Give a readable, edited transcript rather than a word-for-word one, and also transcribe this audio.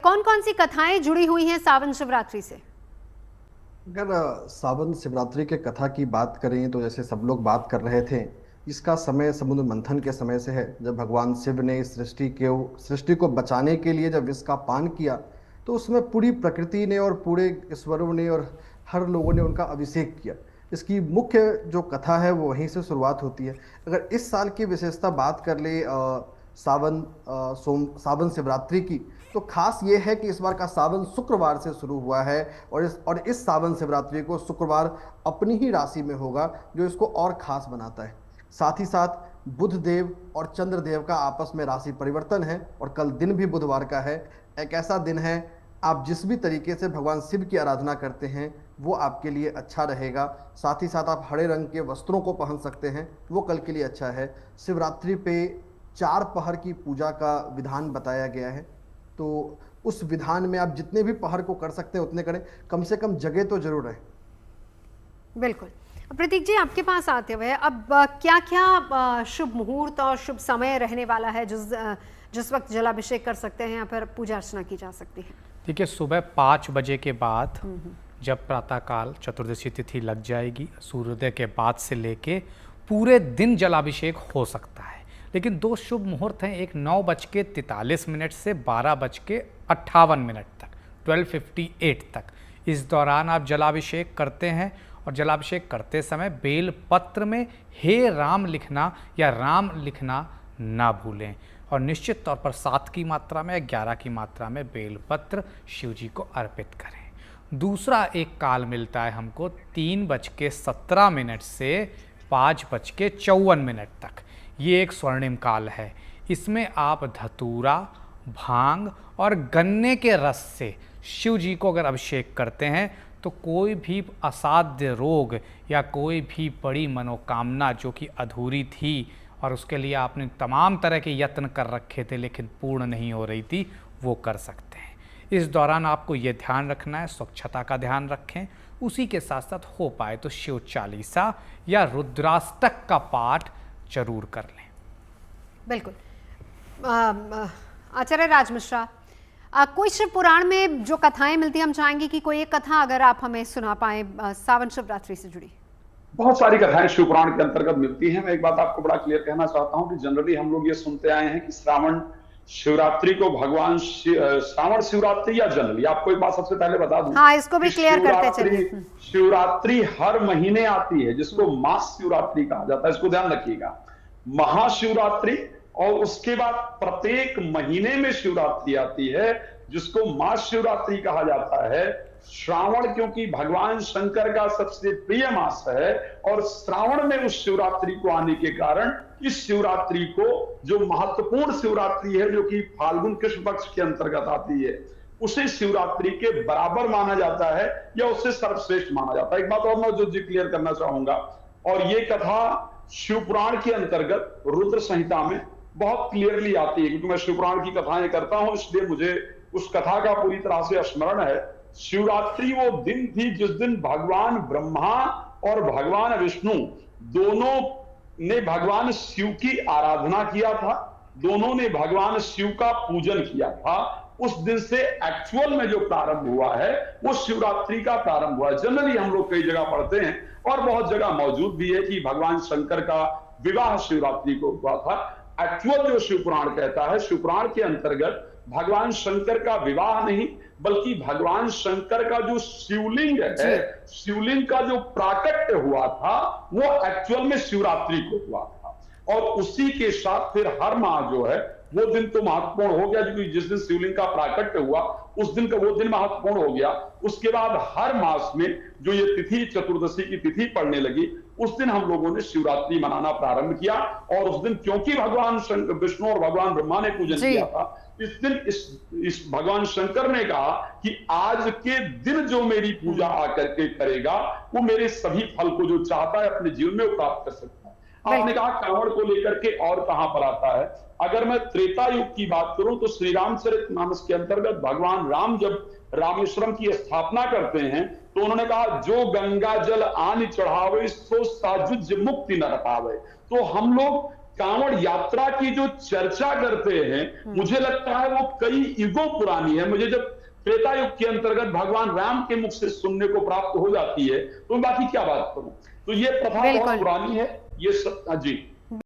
कौन कौन सी कथाएं जुड़ी हुई हैं सावन शिवरात्रि से? अगर सावन शिवरात्रि के कथा की बात करें तो जैसे सब लोग बात कर रहे थे, इसका समय समुद्र मंथन के समय से है, जब भगवान शिव ने इस सृष्टि को बचाने के लिए जब इसका पान किया, तो उसमें पूरी प्रकृति ने और पूरे ईश्वरों ने और हर लोगों ने उनका अभिषेक किया। इसकी मुख्य जो कथा है वो वहीं से शुरुआत होती है। अगर इस साल की विशेषता बात कर ले सावन शिवरात्रि की, तो खास ये है कि इस बार का सावन शुक्रवार से शुरू हुआ है, और इस सावन शिवरात्रि को शुक्रवार अपनी ही राशि में होगा, जो इसको और खास बनाता है। साथ ही साथ बुध देव और चंद्र देव का आपस में राशि परिवर्तन है, और कल दिन भी बुधवार का है। एक ऐसा दिन है, आप जिस भी तरीके से भगवान शिव की आराधना करते हैं वो आपके लिए अच्छा रहेगा। साथ ही साथ आप हरे रंग के वस्त्रों को पहन सकते हैं, वो कल के लिए अच्छा है। शिवरात्रि पे 4 पहर की पूजा का विधान बताया गया है, तो उस विधान में आप जितने भी पहर को कर सकते हैं उतने करें, कम से कम जगह तो जरूर रहे। बिल्कुल। प्रतीक जी, आपके पास आते हुए अब क्या क्या शुभ मुहूर्त और शुभ समय रहने वाला है जिस वक्त जलाभिषेक कर सकते हैं या फिर पूजा अर्चना की जा सकती है? देखिए, सुबह 5 बजे के बाद जब प्रातःकाल चतुर्दशी तिथि लग जाएगी, सूर्योदय के बाद से लेके पूरे दिन जलाभिषेक हो सकता है। लेकिन 2 शुभ मुहूर्त हैं, एक 9:43 से 12:58 तक, 12:58 तक। इस दौरान आप जलाभिषेक करते हैं, और जलाभिषेक करते समय बेल पत्र में हे राम लिखना या राम लिखना ना भूलें, और निश्चित तौर पर 7 की मात्रा में या 11 की मात्रा में बेलपत्र शिव जी को अर्पित करें। दूसरा एक काल मिलता है हमको 3:17 से 5:54 तक। ये एक स्वर्णिम काल है। इसमें आप धतूरा, भांग और गन्ने के रस से शिव जी को अगर अभिषेक करते हैं तो कोई भी असाध्य रोग या कोई भी बड़ी मनोकामना जो कि अधूरी थी और उसके लिए आपने तमाम तरह के यत्न कर रखे थे लेकिन पूर्ण नहीं हो रही थी, वो कर सकते हैं। इस दौरान आपको ये ध्यान रखना है, स्वच्छता का ध्यान रखें। उसी के साथ साथ हो पाए तो शिव चालीसा या रुद्राष्टक का पाठ जरूर कर लें। बिल्कुल। आचार्य राज मिश्रा, कोई शिव पुराण में जो कथाएं मिलती हैं, हम चाहेंगे कि कोई एक कथा अगर आप हमें सुना पाए सावन शिवरात्रि से जुड़ी। बहुत सारी कथाएं शिव पुराण के अंतर्गत मिलती हैं। मैं एक बात आपको बड़ा क्लियर कहना चाहता हूं कि जनरली हम लोग ये सुनते आए हैं कि श्रावण शिवरात्रि को भगवान श्रावण शिवरात्रि या जनरली, आपको एक बात सबसे पहले बता दूं, हाँ, इसको भी क्लियर करते चलिए। शिवरात्रि हर महीने आती है, जिसको मास शिवरात्रि कहा जाता है। इसको ध्यान रखिएगा, महाशिवरात्रि और उसके बाद प्रत्येक महीने में शिवरात्रि आती है, जिसको मास शिवरात्रि कहा जाता है। श्रावण क्योंकि भगवान शंकर का सबसे प्रिय मास है, और श्रावण में उस शिवरात्रि को आने के कारण इस शिवरात्रि को, जो महत्वपूर्ण शिवरात्रि है जो कि फाल्गुन कृष्ण पक्ष के अंतर्गत आती है, उसे शिवरात्रि के बराबर माना जाता है या उससे सर्वश्रेष्ठ माना जाता है। एक बात और मैं जो क्लियर करना चाहूंगा, और ये कथा शिव पुराण के अंतर्गत रुद्र संहिता में बहुत क्लियरली आती है, क्योंकि मैं शिव पुराण की कथाएं करता हूं, इसलिए मुझे उस कथा का पूरी तरह से स्मरण है। शिवरात्रि वो दिन थी जिस दिन भगवान ब्रह्मा और भगवान विष्णु दोनों ने भगवान शिव की आराधना किया था, दोनों ने भगवान शिव का पूजन किया था। उस दिन से एक्चुअल में जो प्रारंभ हुआ है वो शिवरात्रि का प्रारंभ हुआ है। जनरली हम लोग कई जगह पढ़ते हैं और बहुत जगह मौजूद भी है कि भगवान शंकर का विवाह शिवरात्रि को हुआ था। एक्चुअल जो शिव पुराण कहता है, शिव पुराण के अंतर्गत भगवान शंकर का विवाह नहीं, बल्कि भगवान शंकर का जो शिवलिंग है, शिवलिंग का जो प्राकट्य हुआ था वो एक्चुअल में शिवरात्रि को हुआ था। और उसी के साथ फिर हर माह जो है वो दिन तो महत्वपूर्ण हो गया, क्योंकि जिस दिन शिवलिंग का प्राकट्य हुआ उस दिन का वो दिन महत्वपूर्ण हो गया। उसके बाद हर मास में जो ये तिथि चतुर्दशी की तिथि पड़ने लगी, उस दिन हम लोगों ने शिवरात्रि मनाना प्रारंभ किया। और उस दिन क्योंकि भगवान विष्णु और भगवान ब्रह्मा ने पूजन किया था, इस दिन इस भगवान शंकर ने कहा कि आज के दिन जो मेरी पूजा आकर के करेगा वो मेरे सभी फल को जो चाहता है अपने जीवन में वो प्राप्त कर सकता है। आपने कहा कांवड़ को लेकर के और कहां पर आता है, अगर मैं त्रेता युग की बात करूं तो श्री रामचरितमानस के अंतर्गत भगवान राम जब रामेश्वरम की स्थापना करते हैं तो उन्होंने कहा जो गंगा जल आन चढ़ावे सो साजुज मुक्ति न पावे। तो हम लोग कांवड़ यात्रा की जो चर्चा करते हैं, मुझे लगता है वो कई युगों पुरानी है। मुझे जब त्रेता युग के अंतर्गत भगवान राम के मुख से सुनने को प्राप्त हो जाती है तो मैं बाकी क्या बात करूं। तो ये प्रथा बहुत पुरानी है, ये सब। जी